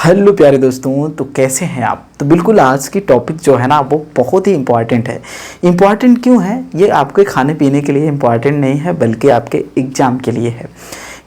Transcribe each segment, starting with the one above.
Hello प्यारे दोस्तों, तो कैसे हैं आप। तो बिल्कुल आज की टॉपिक जो है ना वो बहुत ही इम्पॉर्टेंट है। इम्पॉर्टेंट क्यों है? ये आपके खाने पीने के लिए इम्पॉर्टेंट नहीं है बल्कि आपके एग्जाम के लिए है।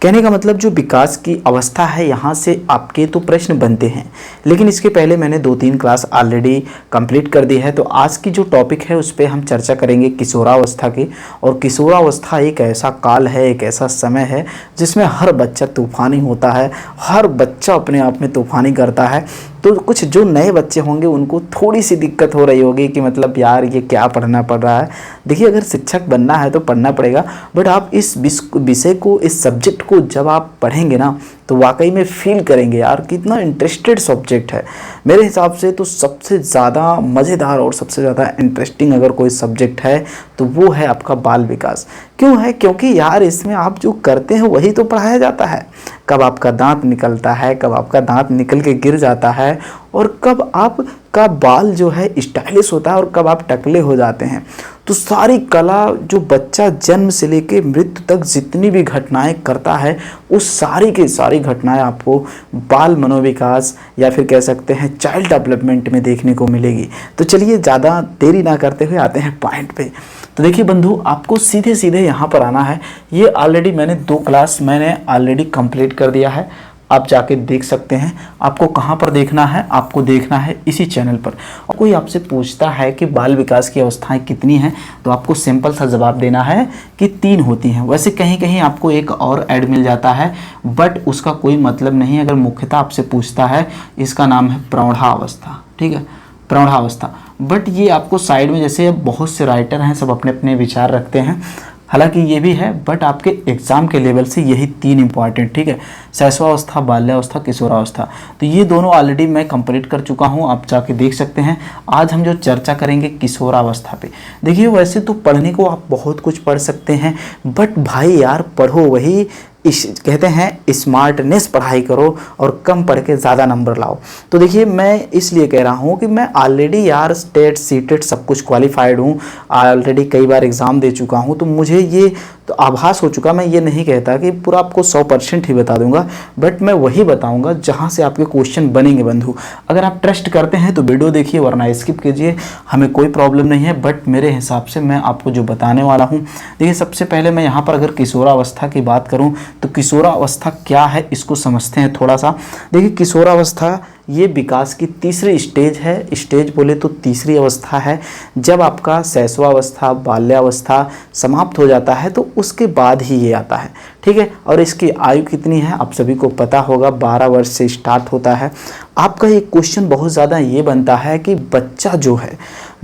कहने का मतलब जो विकास की अवस्था है यहाँ से आपके तो प्रश्न बनते हैं, लेकिन इसके पहले मैंने 2-3 क्लास ऑलरेडी कंप्लीट कर दी है। तो आज की जो टॉपिक है उस पर हम चर्चा करेंगे किशोरावस्था की। और किशोरावस्था एक ऐसा काल है, एक ऐसा समय है जिसमें हर बच्चा तूफ़ानी होता है, हर बच्चा अपने आप में तूफ़ानी करता है। तो कुछ जो नए बच्चे होंगे उनको थोड़ी सी दिक्कत हो रही होगी कि मतलब यार ये क्या पढ़ना पड़ रहा है। देखिए, अगर शिक्षक बनना है तो पढ़ना पड़ेगा, बट आप इस विषय को, इस सब्जेक्ट को जब आप पढ़ेंगे ना तो वाकई में फील करेंगे यार कितना इंटरेस्टेड सब्जेक्ट है। मेरे हिसाब से तो सबसे ज़्यादा मज़ेदार और सबसे ज़्यादा इंटरेस्टिंग अगर कोई सब्जेक्ट है तो वो है आपका बाल विकास। क्यों है? क्योंकि यार इसमें आप जो करते हैं वही तो पढ़ाया जाता है। कब आपका दांत निकलता है, कब आपका दांत निकल के गिर जाता है, और कब आपका बाल जो है स्टाइलिश होता है और कब आप टकले हो जाते हैं। तो सारी कला जो बच्चा जन्म से लेके मृत्यु तक जितनी भी घटनाएं करता है उस सारी की सारी घटनाएं आपको बाल मनोविकास या फिर कह सकते हैं चाइल्ड डेवलपमेंट में देखने को मिलेगी। तो चलिए ज़्यादा देरी ना करते हुए आते हैं पॉइंट पे। तो देखिए बंधु, आपको सीधे सीधे यहाँ पर आना है। ये ऑलरेडी मैंने 2 क्लास मैंने ऑलरेडी कंप्लीट कर दिया है, आप जाके देख सकते हैं। आपको कहाँ पर देखना है? आपको देखना है इसी चैनल पर। और कोई आपसे पूछता है कि बाल विकास की अवस्थाएं कितनी हैं, तो आपको सिंपल सा जवाब देना है कि 3 होती हैं। वैसे कहीं कहीं आपको एक और ऐड मिल जाता है, बट उसका कोई मतलब नहीं। अगर मुख्यतः आपसे पूछता है, इसका नाम है प्रौढ़ावस्था। ठीक है, प्रौढ़ावस्था। बट ये आपको साइड में, जैसे बहुत से राइटर हैं सब अपने अपने विचार रखते हैं, हालांकि ये भी है, बट आपके एग्जाम के लेवल से यही 3 इंपॉर्टेंट। ठीक है, शैशवावस्था, बाल्यावस्था, किशोरावस्था। तो ये दोनों ऑलरेडी मैं कंप्लीट कर चुका हूँ, आप जाके देख सकते हैं। आज हम जो चर्चा करेंगे किशोरावस्था पे। देखिए, वैसे तो पढ़ने को आप बहुत कुछ पढ़ सकते हैं, बट भाई यार पढ़ो वही कहते हैं स्मार्टनेस पढ़ाई करो और कम पढ़ के ज़्यादा नंबर लाओ। तो देखिए, मैं इसलिए कह रहा हूँ कि मैं ऑलरेडी यार स्टेट सीटेट सब कुछ क्वालिफाइड हूँ, ऑलरेडी कई बार एग्ज़ाम दे चुका हूँ। तो मुझे ये तो आभास हो चुका। मैं ये नहीं कहता कि पूरा आपको 100% ही बता दूंगा, बट मैं वही बताऊंगा जहाँ से आपके क्वेश्चन बनेंगे बंधु। अगर आप ट्रस्ट करते हैं तो वीडियो देखिए, वरना स्किप कीजिए, हमें कोई प्रॉब्लम नहीं है। बट मेरे हिसाब से मैं आपको जो बताने वाला हूँ, देखिए सबसे पहले मैं यहाँ पर अगर किशोरावस्था की बात करूँ तो किशोरावस्था क्या है इसको समझते हैं थोड़ा सा। देखिए, किशोरावस्था ये विकास की तीसरी स्टेज है। स्टेज बोले तो तीसरी अवस्था है। जब आपका शैशवावस्था, बाल्यावस्था समाप्त हो जाता है तो उसके बाद ही ये आता है। ठीक है, और इसकी आयु कितनी है आप सभी को पता होगा, 12 वर्ष से स्टार्ट होता है। आपका एक क्वेश्चन बहुत ज़्यादा ये बनता है कि बच्चा जो है,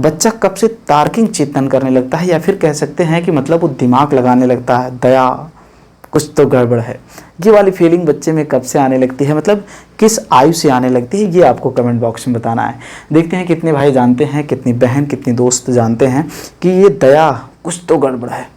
बच्चा कब से तार्किक चिंतन करने लगता है, या फिर कह सकते हैं कि मतलब वो दिमाग लगाने लगता है, दया कुछ तो गड़बड़ है, ये वाली फीलिंग बच्चे में कब से आने लगती है, मतलब किस आयु से आने लगती है, ये आपको कमेंट बॉक्स में बताना है। देखते हैं कितने भाई जानते हैं, कितनी बहन, कितनी दोस्त जानते हैं कि ये दया कुछ तो गड़बड़ है।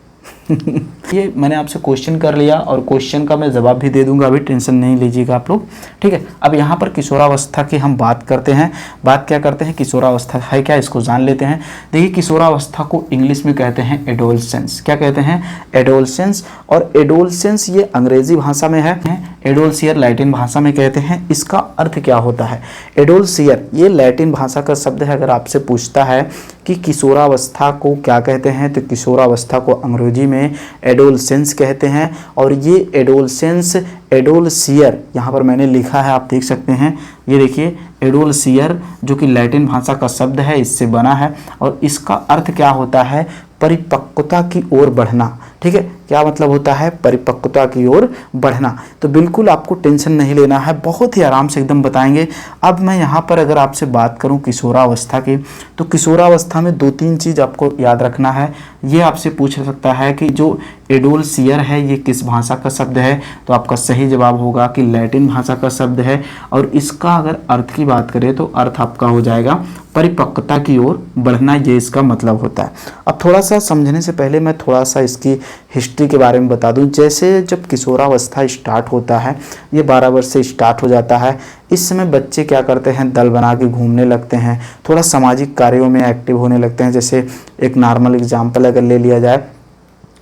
ये मैंने आपसे क्वेश्चन कर लिया और क्वेश्चन का मैं जवाब भी दे दूंगा, अभी टेंशन नहीं लीजिएगा आप लोग। ठीक है, अब यहाँ पर किशोरावस्था की हम बात करते हैं। बात क्या करते हैं, किशोरावस्था है क्या, इसको जान लेते हैं। देखिए, किशोरावस्था को इंग्लिश में कहते हैं एडोलसेंस। क्या कहते हैं? एडोलसेंस। और एडोलसेंस ये अंग्रेजी भाषा में है, एडोलसियर लैटिन भाषा में कहते हैं। इसका अर्थ क्या होता है? एडोलसियर ये लैटिन भाषा का शब्द है। अगर आपसे पूछता है कि किशोरावस्था को क्या कहते हैं, तो किशोरावस्था को अंग्रेजी में एडोलसेंस कहते हैं। और ये एडोलसेंस, एडोलसियर यहाँ पर मैंने लिखा है, आप देख सकते हैं। ये देखिए, एडोलसियर जो कि लैटिन भाषा का शब्द है, इससे बना है। और इसका अर्थ क्या होता है? परिपक्वता की ओर बढ़ना। ठीक है, क्या मतलब होता है? परिपक्वता की ओर बढ़ना। तो बिल्कुल आपको टेंशन नहीं लेना है, बहुत ही आराम से एकदम बताएंगे। अब मैं यहाँ पर अगर आपसे बात करूँ किशोरावस्था की, तो किशोरावस्था में 2-3 चीज़ आपको याद रखना है। ये आपसे पूछ सकता है कि जो एडोलसियर है ये किस भाषा का शब्द है, तो आपका सही जवाब होगा कि लैटिन भाषा का शब्द है। और इसका अगर अर्थ की बात करें तो अर्थ आपका हो जाएगा परिपक्वता की ओर बढ़ना, ये इसका मतलब होता है। अब थोड़ा सा समझने से पहले मैं थोड़ा सा इसकी हिस्ट्री के बारे में बता दूं। जैसे जब किशोरावस्था स्टार्ट होता है, ये 12 वर्ष से स्टार्ट हो जाता है। इस समय बच्चे क्या करते हैं, दल बना के घूमने लगते हैं, थोड़ा सामाजिक कार्यों में एक्टिव होने लगते हैं। जैसे एक नॉर्मल एग्जाम्पल अगर ले लिया जाए,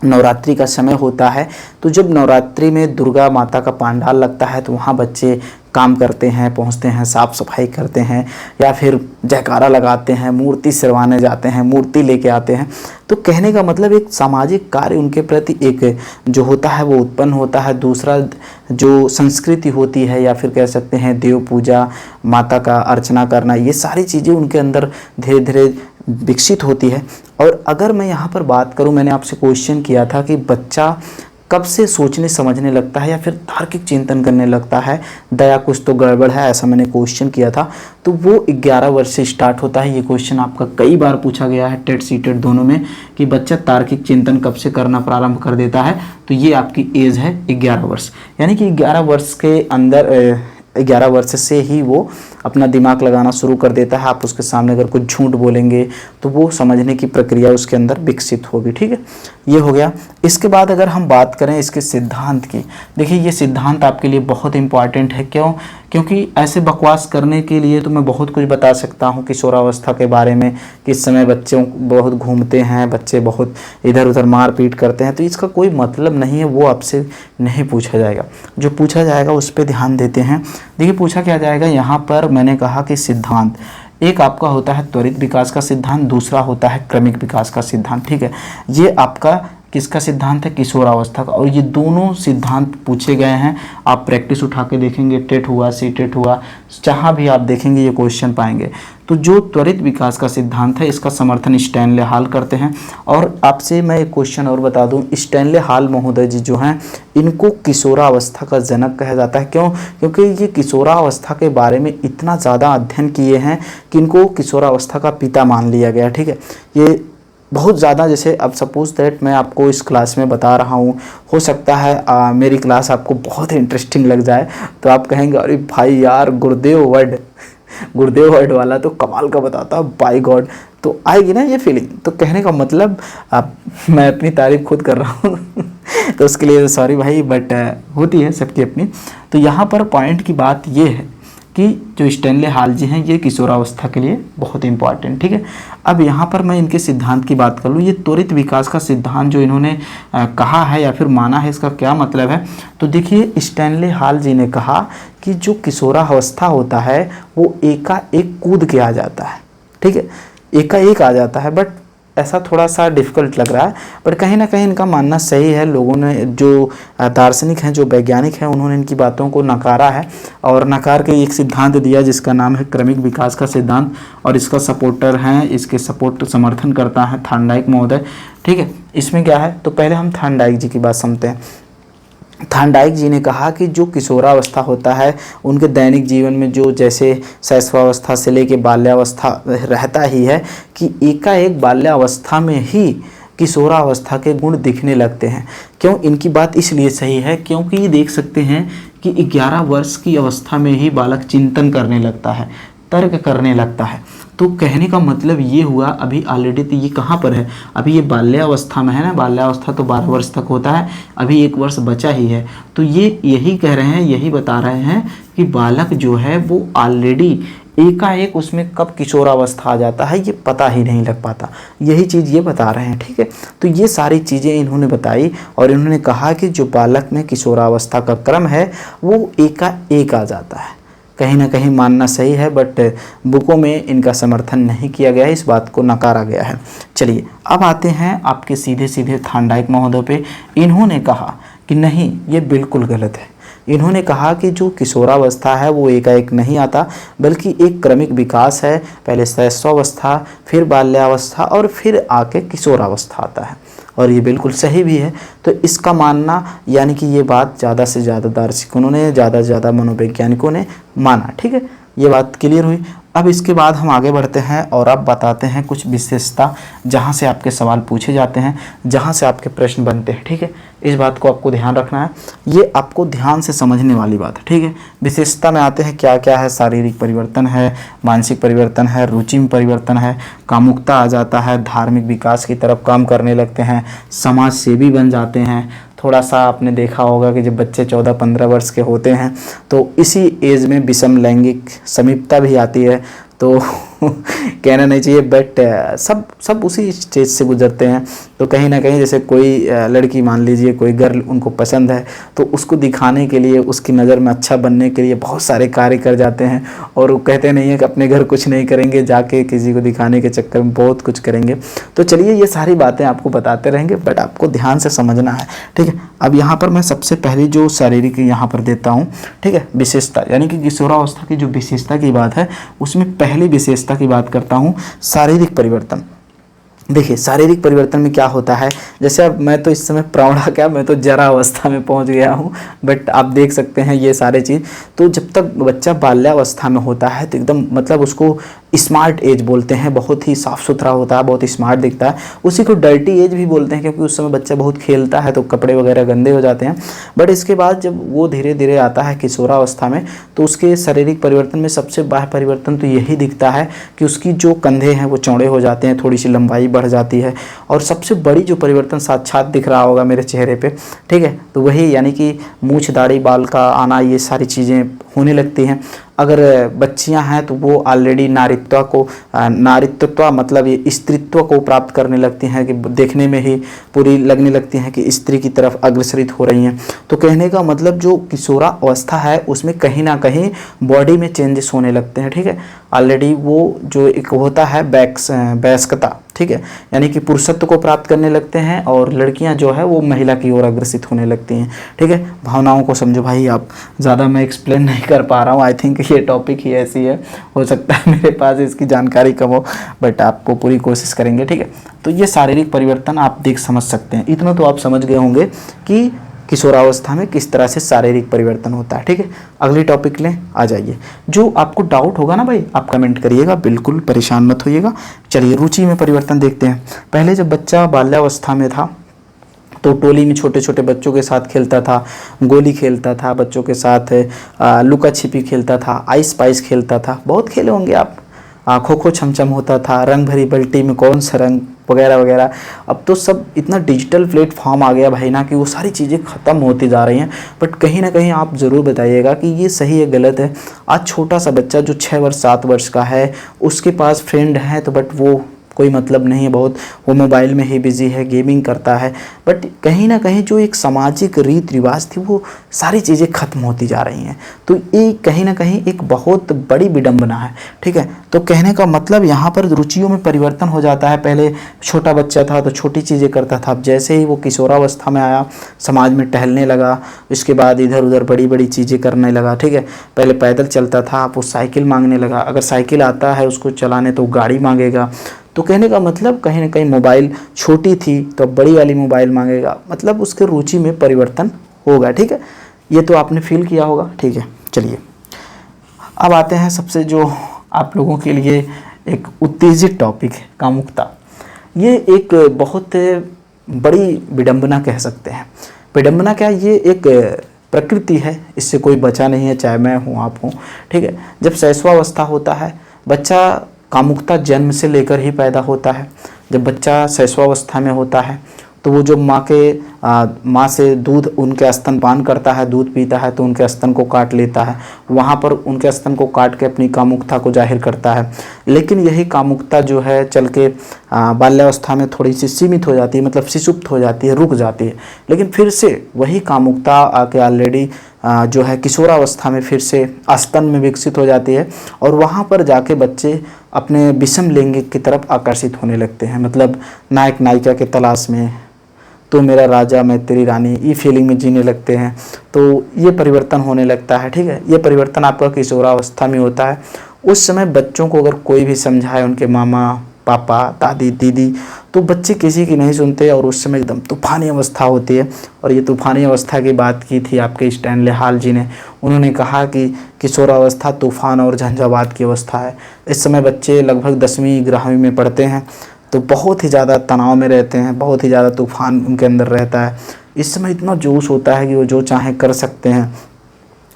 नवरात्रि का समय होता है, तो जब नवरात्रि में दुर्गा माता का पंडाल लगता है तो वहाँ बच्चे काम करते हैं, पहुंचते हैं, साफ़ सफाई करते हैं, या फिर जयकारा लगाते हैं, मूर्ति सिरवाने जाते हैं, मूर्ति लेके आते हैं। तो कहने का मतलब एक सामाजिक कार्य उनके प्रति एक जो होता है वो उत्पन्न होता है। दूसरा जो संस्कृति होती है, या फिर कह सकते हैं देव पूजा, माता का अर्चना करना, ये सारी चीज़ें उनके अंदर धीरे धीरे विकसित होती है। और अगर मैं यहाँ पर बात करूँ, मैंने आपसे क्वेश्चन किया था कि बच्चा कब से सोचने समझने लगता है या फिर तार्किक चिंतन करने लगता है, दया कुछ तो गड़बड़ है, ऐसा मैंने क्वेश्चन किया था। तो वो 11 वर्ष से स्टार्ट होता है। ये क्वेश्चन आपका कई बार पूछा गया है, टेट सीटेट दोनों में, कि बच्चा तार्किक चिंतन कब से करना प्रारंभ कर देता है। तो ये आपकी एज है 11 वर्ष, यानी कि 11 वर्ष के अंदर 11 वर्ष से ही वो अपना दिमाग लगाना शुरू कर देता है। आप उसके सामने अगर कुछ झूठ बोलेंगे तो वो समझने की प्रक्रिया उसके अंदर विकसित होगी। ठीक है, ये हो गया। इसके बाद अगर हम बात करें इसके सिद्धांत की, देखिए ये सिद्धांत आपके लिए बहुत इंपॉर्टेंट है। क्यों? क्योंकि ऐसे बकवास करने के लिए तो मैं बहुत कुछ बता सकता हूँ किशोरावस्था के बारे में, कि इस समय बच्चों बहुत घूमते हैं, बच्चे बहुत इधर उधर मारपीट करते हैं, तो इसका कोई मतलब नहीं है, वो आपसे नहीं पूछा जाएगा। जो पूछा जाएगा उस पर ध्यान देते हैं। देखिए पूछा क्या जाएगा यहाँ पर, मैंने कहा कि सिद्धांत एक आपका होता है त्वरित विकास का सिद्धांत, दूसरा होता है क्रमिक विकास का सिद्धांत। ठीक है, ये आपका किसका सिद्धांत है? किशोरावस्था का। और ये दोनों सिद्धांत पूछे गए हैं। आप प्रैक्टिस उठा के देखेंगे, टेट हुआ, सी टेट हुआ, जहाँ भी आप देखेंगे ये क्वेश्चन पाएंगे। तो जो त्वरित विकास का सिद्धांत है, इसका समर्थन स्टैनले हॉल करते हैं। और आपसे मैं एक क्वेश्चन और बता दूं, स्टैनले हॉल महोदय जी जो हैं, इनको किशोरावस्था का जनक कहा जाता है। क्यों? क्योंकि ये किशोरावस्था के बारे में इतना ज़्यादा अध्ययन किए हैं कि इनको किशोरावस्था का पिता मान लिया गया। ठीक है, ये बहुत ज़्यादा, जैसे अब सपोज दैट मैं आपको इस क्लास में बता रहा हूँ, हो सकता है मेरी क्लास आपको बहुत इंटरेस्टिंग लग जाए, तो आप कहेंगे अरे भाई यार गुरुदेव वर्ड वाला तो कमाल का बताता, बाय गॉड, तो आएगी ना ये फीलिंग। तो कहने का मतलब मैं अपनी तारीफ खुद कर रहा हूँ तो उसके लिए सॉरी भाई, बट होती है सबकी अपनी। तो यहाँ पर पॉइंट की बात ये है कि जो स्टैनले हॉल जी हैं, ये किशोरावस्था के लिए बहुत इंपॉर्टेंट। ठीक है, अब यहाँ पर मैं इनके सिद्धांत की बात कर लूँ। ये त्वरित विकास का सिद्धांत जो इन्होंने कहा है या फिर माना है, इसका क्या मतलब है? तो देखिए स्टैनले हॉल जी ने कहा कि जो किशोरावस्था होता है वो एकाएक कूद के आ जाता है। ठीक है, एकाएक आ जाता है, बट ऐसा थोड़ा सा डिफ़िकल्ट लग रहा है, बट कहीं ना कहीं इनका मानना सही है। लोगों ने, जो दार्शनिक हैं, जो वैज्ञानिक हैं, उन्होंने इनकी बातों को नकारा है और नकार के एक सिद्धांत दिया जिसका नाम है क्रमिक विकास का सिद्धांत। और इसका सपोर्टर हैं, इसके समर्थन करता है थॉर्नडाइक महोदय। ठीक है, इसमें क्या है, तो पहले हम थॉर्नडाइक जी की बात समझते हैं। थॉर्नडाइक जी ने कहा कि जो किशोरावस्था होता है, उनके दैनिक जीवन में जो जैसे शैशवावस्था से लेके बाल्यावस्था रहता ही है, कि एकाएक बाल्यावस्था में ही किशोरावस्था के गुण दिखने लगते हैं। क्यों? इनकी बात इसलिए सही है क्योंकि ये देख सकते हैं कि 11 वर्ष की अवस्था में ही बालक चिंतन करने लगता है, तर्क करने लगता है। तो कहने का मतलब ये हुआ, अभी ऑलरेडी तो ये कहाँ पर है, अभी ये बाल्यावस्था में है ना, बाल्यावस्था तो 12 वर्ष तक होता है, अभी 1 वर्ष बचा ही है। तो ये यही कह रहे हैं, यही बता रहे हैं कि बालक जो है वो ऑलरेडी एकाएक उसमें कब किशोरावस्था आ जाता है ये पता ही नहीं लग पाता, यही चीज़ ये बता रहे हैं। ठीक है, तो ये सारी चीज़ें इन्होंने बताई और इन्होंने कहा कि जो बालक में किशोरावस्था का क्रम है वो एकाएक आ जाता है। कहीं ना कहीं मानना सही है, बट बुकों में इनका समर्थन नहीं किया गया है, इस बात को नकारा गया है। चलिए अब आते हैं आपके सीधे सीधे थॉर्नडाइक महोदय पे। इन्होंने कहा कि नहीं, ये बिल्कुल गलत है। इन्होंने कहा कि जो किशोरावस्था है वो एकाएक नहीं आता, बल्कि एक क्रमिक विकास है। पहले शैशवावस्था, फिर बाल्यावस्था और फिर आके किशोरावस्था आता है, और ये बिल्कुल सही भी है। तो इसका मानना, यानी कि ये बात ज़्यादा से ज़्यादा दार्शनिकों ने, ज़्यादा से ज़्यादा मनोवैज्ञानिकों ने माना। ठीक है, ये बात क्लियर हुई। अब इसके बाद हम आगे बढ़ते हैं और अब बताते हैं कुछ विशेषता जहाँ से आपके सवाल पूछे जाते हैं, जहाँ से आपके प्रश्न बनते हैं। ठीक है, इस बात को आपको ध्यान रखना है, ये आपको ध्यान से समझने वाली बात है। ठीक है, विशेषता में आते हैं, क्या क्या है, शारीरिक परिवर्तन है, मानसिक परिवर्तन है, रुचि में परिवर्तन है, कामुकता आ जाता है, धार्मिक विकास की तरफ काम करने लगते हैं, समाज सेवी बन जाते हैं। थोड़ा सा आपने देखा होगा कि जब बच्चे 14-15 वर्ष के होते हैं तो इसी एज में विषम लैंगिक समीपता भी आती है, तो कहना नहीं चाहिए, बट सब उसी स्टेज से गुजरते हैं। तो कहीं ना कहीं जैसे कोई लड़की मान लीजिए, कोई गर्ल उनको पसंद है, तो उसको दिखाने के लिए, उसकी नज़र में अच्छा बनने के लिए बहुत सारे कार्य कर जाते हैं। और वो कहते नहीं है कि अपने घर कुछ नहीं करेंगे, जाके किसी को दिखाने के चक्कर में बहुत कुछ करेंगे। तो चलिए ये सारी बातें आपको बताते रहेंगे, बट आपको ध्यान से समझना है, ठीक है। अब यहाँ पर मैं सबसे पहली जो शारीरिक यहाँ पर देता हूँ, ठीक है, विशेषता, यानी कि किशोरावस्था की जो विशेषता की बात है, उसमें पहली विशेषता की बात करता हूँ, शारीरिक परिवर्तन। देखिए शारीरिक परिवर्तन में क्या होता है, जैसे अब मैं तो इस समय प्रौढ़ा क्या, मैं तो जरा अवस्था में पहुंच गया हूं, बट आप देख सकते हैं ये सारे चीज़। तो जब तक बच्चा बाल्यावस्था में होता है तो एकदम मतलब उसको स्मार्ट एज बोलते हैं, बहुत ही साफ़ सुथरा होता है, बहुत स्मार्ट दिखता है। उसी को डर्टी एज भी बोलते हैं, क्योंकि उस समय बच्चा बहुत खेलता है तो कपड़े वगैरह गंदे हो जाते हैं। बट इसके बाद जब वो धीरे धीरे आता है किशोरावस्था में, तो उसके शारीरिक परिवर्तन में सबसे बाह्य परिवर्तन तो यही दिखता है कि उसकी जो कंधे हैं वो चौड़े हो जाते हैं, थोड़ी सी लंबाई बढ़ जाती है। और सबसे बड़ी जो परिवर्तन साक्षात दिख रहा होगा मेरे चेहरे पे, ठीक है, तो वही यानी कि मूछ दाढ़ी बाल का आना, ये सारी चीज़ें होने लगती हैं। अगर बच्चियां हैं तो वो ऑलरेडी नारीत्व मतलब ये स्त्रीत्व को प्राप्त करने लगती हैं, कि देखने में ही पूरी लगने लगती हैं कि स्त्री की तरफ अग्रसरित हो रही हैं। तो कहने का मतलब जो किशोरावस्था है उसमें कहीं ना कहीं बॉडी में चेंजेस होने लगते हैं, ठीक है। ऑलरेडी वो जो एक होता है वयस्कता, ठीक है, यानी कि पुरुषत्व को प्राप्त करने लगते हैं, और लड़कियां जो है वो महिला की ओर अग्रसित होने लगती हैं, ठीक है। भावनाओं को समझो भाई आप, ज़्यादा मैं एक्सप्लेन नहीं कर पा रहा हूँ, आई थिंक ये टॉपिक ही ऐसी है, हो सकता है मेरे पास इसकी जानकारी कम हो, बट आपको पूरी कोशिश करेंगे, ठीक है। तो ये शारीरिक परिवर्तन आप देख समझ सकते हैं, इतना तो आप समझ गए होंगे कि किशोरावस्था में किस तरह से शारीरिक परिवर्तन होता है, ठीक है। अगली टॉपिक लें, आ जाइए। जो आपको डाउट होगा ना भाई, आप कमेंट करिएगा, बिल्कुल परेशान मत होइएगा। चलिए रुचि में परिवर्तन देखते हैं। पहले जब बच्चा बाल्यावस्था में था तो टोली में छोटे छोटे बच्चों के साथ खेलता था, गोली खेलता था, बच्चों के साथ लुका छिपी खेलता था, आइस पाइस खेलता था, बहुत खेले होंगे आप। खो खो छमछम होता था, रंग भरी बल्टी में कौन सा रंग, वगैरह वगैरह। अब तो सब इतना डिजिटल प्लेटफॉर्म आ गया भाई ना, कि वो सारी चीज़ें ख़त्म होती जा रही हैं। बट कहीं ना कहीं आप ज़रूर बताइएगा कि ये सही है गलत है। आज छोटा सा बच्चा जो 6 वर्ष 7 वर्ष का है, उसके पास फ्रेंड है तो बट वो कोई मतलब नहीं है, बहुत वो मोबाइल में ही बिजी है, गेमिंग करता है। बट कहीं ना कहीं जो एक सामाजिक रीत रिवाज थी वो सारी चीज़ें खत्म होती जा रही हैं। तो ये कहीं ना कहीं एक बहुत बड़ी विडंबना है, ठीक है। तो कहने का मतलब यहाँ पर रुचियों में परिवर्तन हो जाता है। पहले छोटा बच्चा था तो छोटी चीज़ें करता था, अब जैसे ही वो किशोरावस्था में आया, समाज में टहलने लगा, इसके बाद इधर उधर बड़ी बड़ी चीज़ें करने लगा, ठीक है। पहले पैदल चलता था, अब वो साइकिल मांगने लगा, अगर साइकिल आता है उसको चलाने तो गाड़ी मांगेगा। तो कहने का मतलब कहीं ना कहीं मोबाइल छोटी थी तो अब बड़ी वाली मोबाइल मांगेगा, मतलब उसके रुचि में परिवर्तन होगा, ठीक है। ये तो आपने फील किया होगा, ठीक है। चलिए अब आते हैं सबसे जो आप लोगों के लिए एक उत्तेजित टॉपिक है, कामुकता। ये एक बहुत बड़ी विडंबना कह सकते हैं। विडंबना क्या, ये एक प्रकृति है, इससे कोई बचा नहीं है, चाहे मैं हूँ आप हूँ, ठीक है। जब शैशवावस्था होता है, बच्चा कामुकता जन्म से लेकर ही पैदा होता है। जब बच्चा शैशवावस्था में होता है तो वो जो माँ से दूध उनके स्तनपान करता है, दूध पीता है, तो उनके स्तन को काट लेता है, वहाँ पर उनके स्तन को काट के अपनी कामुकता को जाहिर करता है। लेकिन यही कामुकता जो है चल के बाल्यावस्था में थोड़ी सी सीमित हो जाती है, मतलब सुषुप्त हो जाती है, रुक जाती है। लेकिन फिर से वही कामुकता आके ऑलरेडी जो है किशोरावस्था में फिर से स्तन में विकसित हो जाती है, और वहाँ पर जाके बच्चे अपने विषम लैंगिक की तरफ आकर्षित होने लगते हैं, मतलब नायक नायिका के तलाश में, तो मेरा राजा मैं तेरी रानी, ये फीलिंग में जीने लगते हैं। तो ये परिवर्तन होने लगता है, ठीक है। ये परिवर्तन आपका किशोरावस्था में होता है। उस समय बच्चों को अगर कोई भी समझाए, उनके मामा पापा दादी दीदी, तो बच्चे किसी की नहीं सुनते, और उस समय एकदम तूफानी अवस्था होती है। और ये तूफानी अवस्था की बात की थी आपके स्टैनले हाल जी ने, उन्होंने कहा कि किशोरावस्था तूफान और झंझावात की अवस्था है। इस समय बच्चे लगभग 10वीं 11वीं में पढ़ते हैं, तो बहुत ही ज़्यादा तनाव में रहते हैं, बहुत ही ज़्यादा तूफान उनके अंदर रहता है। इस समय इतना जोश होता है कि वो जो चाहे कर सकते हैं,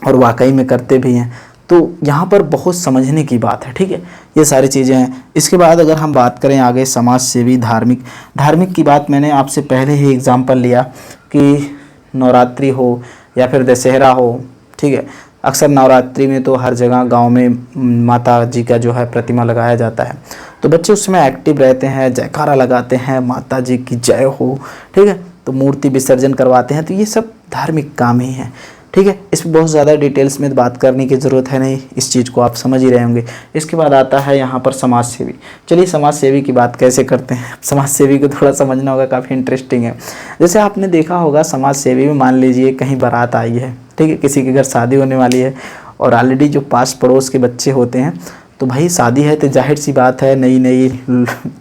और वाकई में करते भी हैं। तो यहाँ पर बहुत समझने की बात है, ठीक है। ये सारी चीज़ें हैं। इसके बाद अगर हम बात करें आगे समाज सेवी धार्मिक की बात, मैंने आपसे पहले ही एग्जाम्पल लिया कि नवरात्रि हो या फिर दशहरा हो, ठीक है, अक्सर नवरात्रि में तो हर जगह गांव में माता जी का जो है प्रतिमा लगाया जाता है, तो बच्चे उसमें एक्टिव रहते हैं, जयकारा लगाते हैं, माता जी की जय हो, ठीक है। तो मूर्ति विसर्जन करवाते हैं, तो ये सब धार्मिक काम ही है, ठीक है। इसमें बहुत ज़्यादा डिटेल्स में बात करने की ज़रूरत है नहीं, इस चीज़ को आप समझ ही रहे होंगे। इसके बाद आता है यहाँ पर समाज सेवी। चलिए समाज सेवी की बात कैसे करते हैं, समाज सेवी को थोड़ा समझना होगा, काफ़ी इंटरेस्टिंग है। जैसे आपने देखा होगा समाज सेवी में मान लीजिए कहीं बारात आई है, ठीक है, किसी के घर शादी होने वाली है और ऑलरेडी जो पास पड़ोस के बच्चे होते हैं, तो भाई शादी है तो जाहिर सी बात है नई नई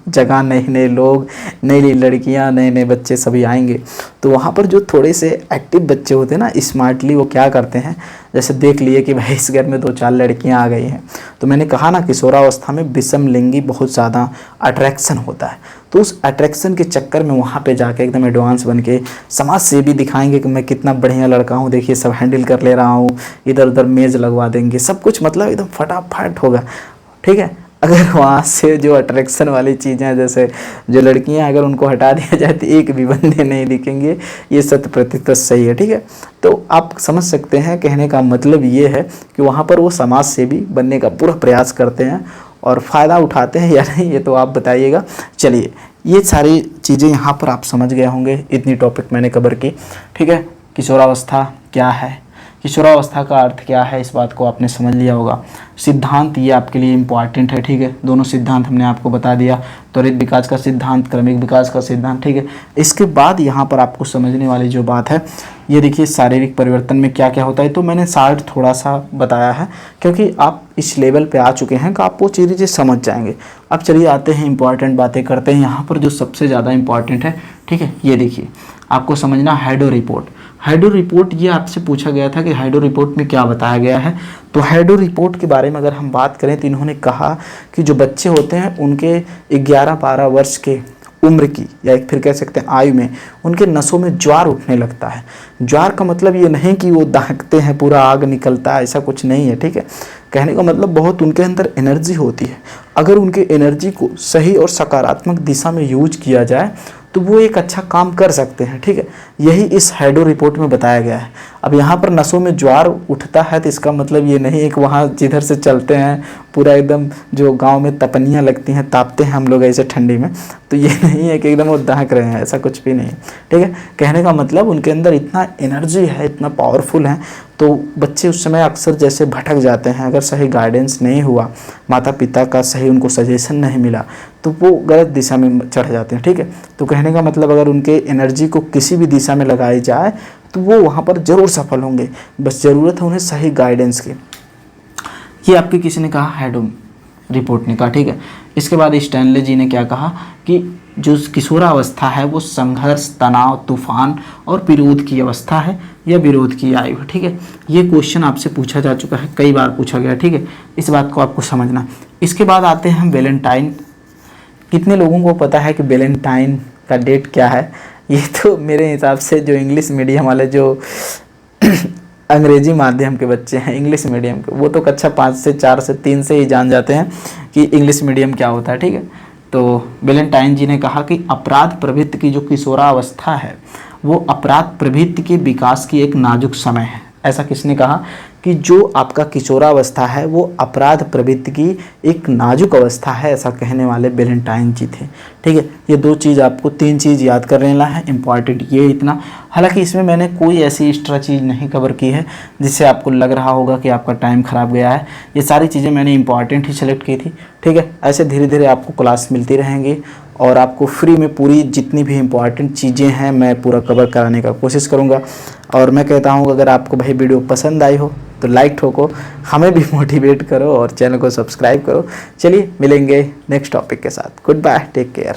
जगह, नए नए लोग, नई नई लड़कियां, नए नए बच्चे सभी आएंगे। तो वहाँ पर जो थोड़े से एक्टिव बच्चे होते हैं ना, स्मार्टली वो क्या करते हैं, जैसे देख लिए कि भाई इस घर में 2-4 लड़कियां आ गई हैं, तो मैंने कहा ना किशोरावस्था में विषम लिंगी बहुत ज़्यादा अट्रैक्शन होता है, तो उस अट्रैक्शन के चक्कर में वहाँ पे जाके एकदम एडवांस बन के समाज से भी दिखाएंगे कि मैं कितना बढ़िया लड़का हूँ, देखिए सब हैंडल कर ले रहा हूँ, इधर उधर मेज़ लगवा देंगे, सब कुछ मतलब एकदम फटाफट होगा, ठीक है। अगर वहाँ से जो अट्रैक्शन वाली चीज़ें हैं, जैसे जो लड़कियां, अगर उनको हटा दिया जाए तो एक भी बंदे नहीं दिखेंगे, ये 100% सही है, ठीक है। तो आप समझ सकते हैं, कहने का मतलब ये है कि वहाँ पर वो समाज सेवी बनने का पूरा प्रयास करते हैं, और फ़ायदा उठाते हैं या नहीं ये तो आप बताइएगा। चलिए ये सारी चीज़ें यहाँ पर आप समझ गए होंगे, इतनी टॉपिक मैंने कवर की, ठीक है। किशोरावस्था क्या है, किशोरावस्था का अर्थ क्या है, इस बात को आपने समझ लिया होगा। सिद्धांत ये आपके लिए इम्पॉर्टेंट है, ठीक है। दोनों सिद्धांत हमने आपको बता दिया, त्वरित विकास का सिद्धांत, क्रमिक विकास का सिद्धांत, ठीक है। इसके बाद यहाँ पर आपको समझने वाली जो बात है, ये देखिए शारीरिक परिवर्तन में क्या क्या होता है, तो मैंने शार्ट थोड़ा सा बताया है, क्योंकि आप इस लेवल पे आ चुके हैं कि आप वो चीज़ें समझ जाएंगे। अब चलिए आते हैं इंपॉर्टेंट बातें करते हैं। यहाँ पर जो सबसे ज़्यादा इंपॉर्टेंट है, ठीक है, ये देखिए आपको समझना हैडो रिपोर्ट। हैडो रिपोर्ट ये आपसे पूछा गया था कि हैडो रिपोर्ट में क्या बताया गया है। तो हैडो रिपोर्ट के बारे में अगर हम बात करें तो इन्होंने कहा कि जो बच्चे होते हैं उनके 11-12 वर्ष के उम्र की, या फिर कह सकते हैं आयु में, उनके नसों में ज्वार उठने लगता है। ज्वार का मतलब ये नहीं कि वो दहकते हैं, पूरा आग निकलता है, ऐसा कुछ नहीं है, ठीक है। कहने का मतलब बहुत उनके अंदर एनर्जी होती है। अगर उनके एनर्जी को सही और सकारात्मक दिशा में यूज किया जाए तो वो एक अच्छा काम कर सकते हैं, ठीक है। यही इस हैडो रिपोर्ट में बताया गया है। अब यहाँ पर नसों में ज्वार उठता है तो इसका मतलब ये नहीं है कि वहाँ जिधर से चलते हैं पूरा एकदम, जो गांव में तपनियाँ लगती हैं, तापते हैं हम लोग ऐसे ठंडी में, तो ये नहीं है कि एकदम वो दहक रहे हैं, ऐसा कुछ भी नहीं, ठीक है। कहने का मतलब उनके अंदर इतना एनर्जी है, इतना पावरफुल है, तो बच्चे उस समय अक्सर जैसे भटक जाते हैं, अगर सही गाइडेंस नहीं हुआ, माता पिता का सही उनको सजेशन नहीं मिला, तो वो गलत दिशा में चढ़ जाते हैं, ठीक है। तो कहने का मतलब अगर उनके एनर्जी को किसी भी दिशा में लगाई जाए तो वो वहाँ पर ज़रूर सफल होंगे, बस ज़रूरत है उन्हें सही गाइडेंस की। ये आपके किसी ने कहा, हैडो रिपोर्ट ने कहा, ठीक है। इसके बाद स्टैनले जी ने क्या कहा कि जो किशोरावस्था है वो संघर्ष, तनाव, तूफान और विरोध की अवस्था है या विरोध की आयु है, ठीक है। ये क्वेश्चन आपसे पूछा जा चुका है, कई बार पूछा गया, ठीक है। इस बात को आपको समझना। इसके बाद आते हैं वैलेंटाइन। कितने लोगों को पता है कि वैलेंटाइन का डेट क्या है? ये तो मेरे हिसाब से जो इंग्लिश मीडियम वाले, जो अंग्रेजी माध्यम के बच्चे हैं, इंग्लिश मीडियम के, वो तो कक्षा 5 से 4 से 3 से ही जान जाते हैं कि इंग्लिश मीडियम क्या होता है, ठीक है। तो वैलेंटाइन जी ने कहा कि अपराध प्रवृत्ति की जो किशोरावस्था है वो अपराध प्रवृत्ति के विकास की एक नाजुक समय है। ऐसा किसने कहा कि जो आपका किशोरावस्था है वो अपराध प्रवृत्ति की एक नाजुक अवस्था है, ऐसा कहने वाले वैलेंटाइन जी थे, ठीक है। ये 2 चीज़ आपको, 3 चीज़ याद कर लेना है, इंपॉर्टेंट ये इतना। हालांकि इसमें मैंने कोई ऐसी एक्स्ट्रा चीज़ नहीं कवर की है जिससे आपको लग रहा होगा कि आपका टाइम ख़राब गया है। ये सारी चीज़ें मैंने इंपॉर्टेंट ही सेलेक्ट की थी, ठीक है। ऐसे धीरे धीरे आपको क्लास मिलती रहेंगी और आपको फ्री में पूरी जितनी भी इम्पॉर्टेंट चीज़ें हैं मैं पूरा कवर कराने का कोशिश करूँगा। और मैं कहता हूँ अगर आपको भाई वीडियो पसंद आई हो तो लाइक ठोको, हमें भी मोटिवेट करो और चैनल को सब्सक्राइब करो। चलिए मिलेंगे नेक्स्ट टॉपिक के साथ। Good bye, take care.